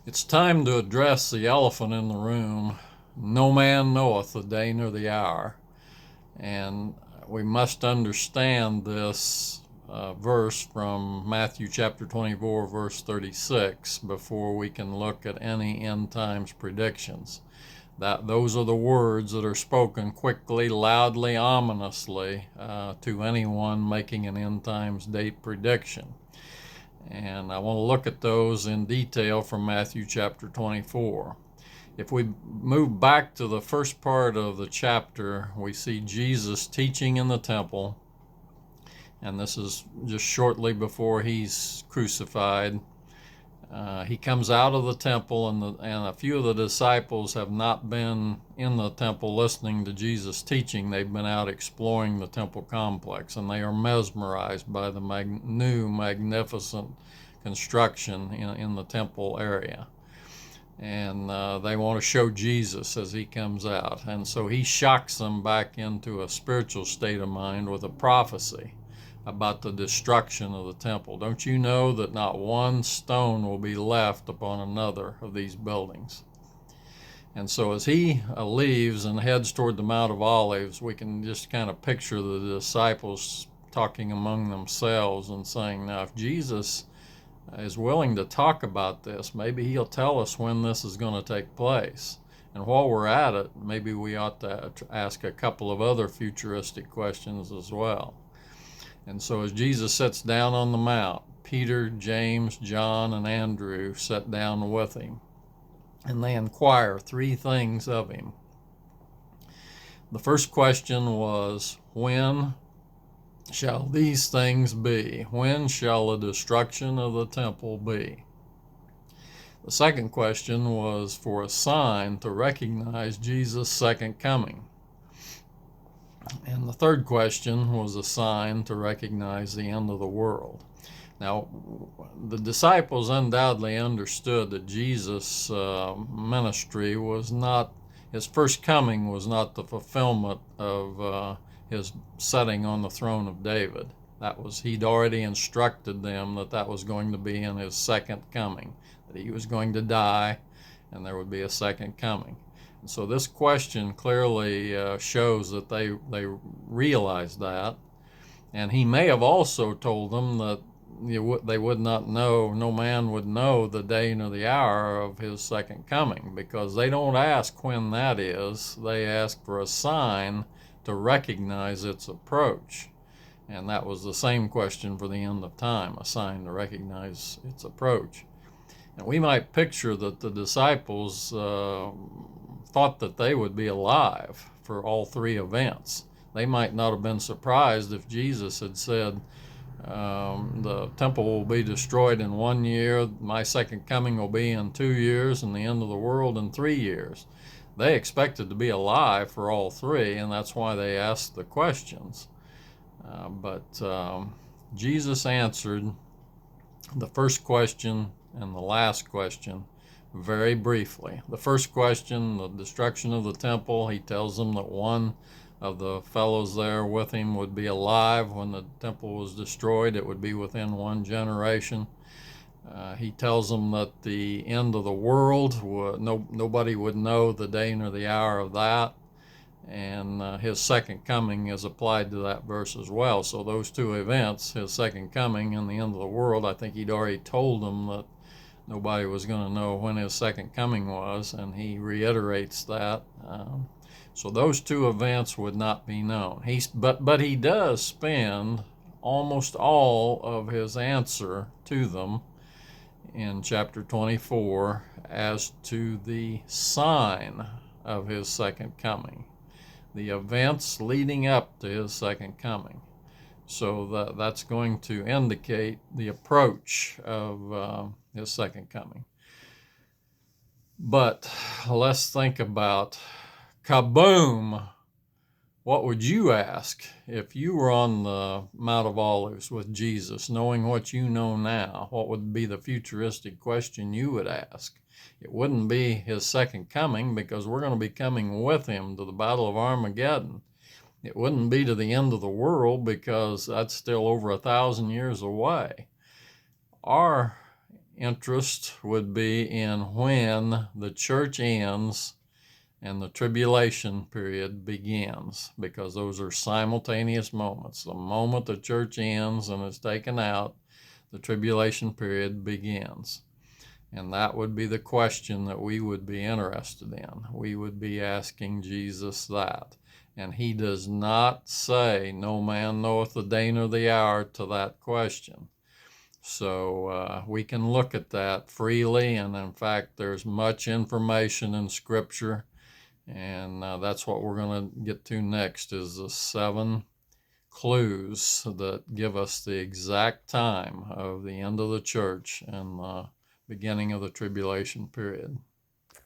It's time to address the elephant in the room. No man knoweth the day nor the hour. And we must understand this verse from Matthew chapter 24, verse 36, before we can look at any end times predictions. Those are the words that are spoken quickly, loudly, ominously to anyone making an end times date prediction. And I want to look at those in detail from Matthew chapter 24. If we move back to the first part of the chapter, we see Jesus teaching in the temple, and this is just shortly before he's crucified. He comes out of the temple, and a few of the disciples have not been in the temple listening to Jesus teaching. They've been out exploring the temple complex, and they are mesmerized by the new, magnificent construction in the temple area. And they want to show Jesus as he comes out. And so he shocks them back into a spiritual state of mind with a prophecy about the destruction of the temple. Don't you know that not one stone will be left upon another of these buildings? And so as he leaves and heads toward the Mount of Olives, we can just kind of picture the disciples talking among themselves and saying, now if Jesus is willing to talk about this, maybe he'll tell us when this is going to take place. And while we're at it, maybe we ought to ask a couple of other futuristic questions as well. And so as Jesus sits down on the mount, Peter, James, John, and Andrew sit down with him, and they inquire three things of him. The first question was, when shall these things be? When shall the destruction of the temple be? The second question was for a sign to recognize Jesus' second coming. And the third question was a sign to recognize the end of the world. Now, the disciples undoubtedly understood that Jesus' ministry was not, his first coming was not the fulfillment of his setting on the throne of David. He'd already instructed them that was going to be in his second coming, that he was going to die and there would be a second coming. And so this question clearly shows that they realized that. And he may have also told them that they would not know, no man would know the day nor the hour of his second coming, because they don't ask when that is. They ask for a sign to recognize its approach. And that was the same question for the end of time, a sign to recognize its approach. And we might picture that the disciples thought that they would be alive for all three events. They might not have been surprised if Jesus had said, the temple will be destroyed in 1 year, my second coming will be in 2 years, and the end of the world in 3 years. They expected to be alive for all three, and that's why they asked the questions. But Jesus answered the first question and the last question very briefly. The first question, the destruction of the temple, he tells them that one of the fellows there with him would be alive when the temple was destroyed. It would be within one generation. He tells them that the end of the world, nobody would know the day nor the hour of that. And his second coming is applied to that verse as well. So those two events, his second coming and the end of the world, I think he'd already told them that nobody was going to know when his second coming was, and he reiterates that. So those two events would not be known. But he does spend almost all of his answer to them in chapter 24 as to the sign of his second coming, the events leading up to his second coming. So that's going to indicate the approach of his second coming. But let's think about, kaboom, what would you ask if you were on the Mount of Olives with Jesus, knowing what you know now? What would be the futuristic question you would ask? It wouldn't be his second coming, because we're going to be coming with him to the Battle of Armageddon. It wouldn't be to the end of the world, because that's still over 1,000 years away. Our interest would be in when the church ends and the tribulation period begins, because those are simultaneous moments. The moment the church ends and is taken out, the tribulation period begins. And that would be the question that we would be interested in. We would be asking Jesus that. And he does not say, no man knoweth the day nor the hour, to that question. So we can look at that freely. And in fact, there's much information in Scripture. And that's what we're going to get to next, is the 7 clues that give us the exact time of the end of the church and the beginning of the tribulation period.